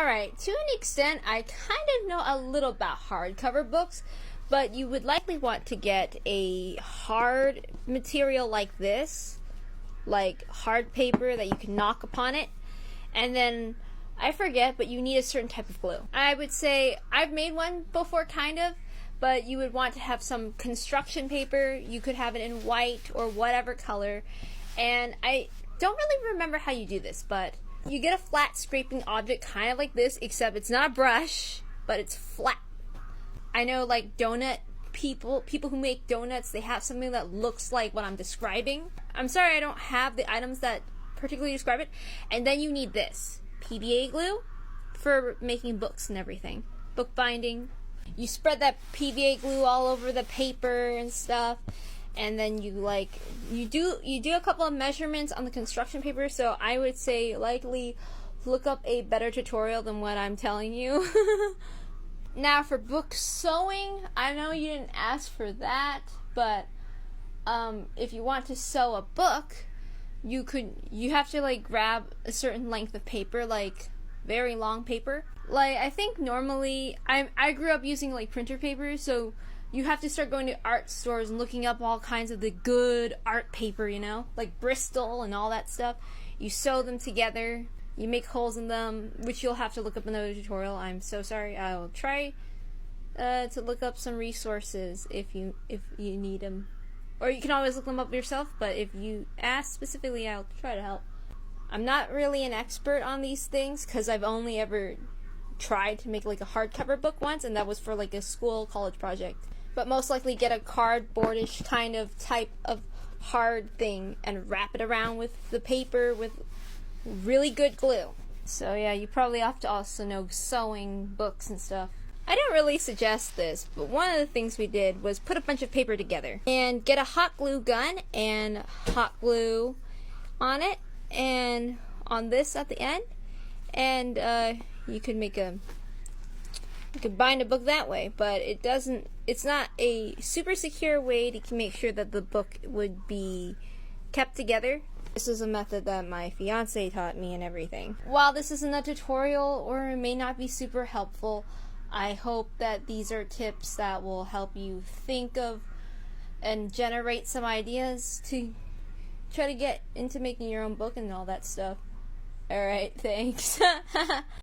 Alright, to an extent, I kind of know a little about hardcover books, but you would likely want to get a hard material like this, like hard paper that you can knock upon it, and then, I forget, but you need a certain type of glue. I would say, I've made one before, kind of, but you would want to have some construction paper. You could have it in white or whatever color, and I don't really remember how you do this, but you get a flat scraping object kind of like this, except it's not a brush, but it's flat. I know, like, donut people who make donuts, they have something that looks like what I'm describing. I'm sorry I don't have the items that particularly describe it. And then you need this PVA glue for making books and everything. Book binding. You spread that PVA glue all over the paper and stuff. And then you do a couple of measurements on the construction paper, so I would say likely look up a better tutorial than what I'm telling you. Now for book sewing, I know you didn't ask for that, but if you want to sew a book, you have to like grab a certain length of paper, like very long paper. Like, I think normally I grew up using like printer paper, so you have to start going to art stores and looking up all kinds of the good art paper, you know, like Bristol and all that stuff. You sew them together, you make holes in them, which you'll have to look up another tutorial. I'm so sorry. I'll try to look up some resources if you need them, or you can always look them up yourself. But if you ask specifically, I'll try to help. I'm not really an expert on these things because I've only ever tried to make like a hardcover book once, and that was for like a college project. But most likely get a cardboardish kind of type of hard thing and wrap it around with the paper with really good glue. So yeah, you probably have to also know sewing books and stuff. I don't really suggest this, but one of the things we did was put a bunch of paper together and get a hot glue gun and hot glue on it and on this at the end, and you could bind a book that way, but it's not a super secure way to make sure that the book would be kept together. This is a method that my fiance taught me and everything. While this isn't a tutorial or it may not be super helpful, I hope that these are tips that will help you think of and generate some ideas to try to get into making your own book and all that stuff. Alright, thanks.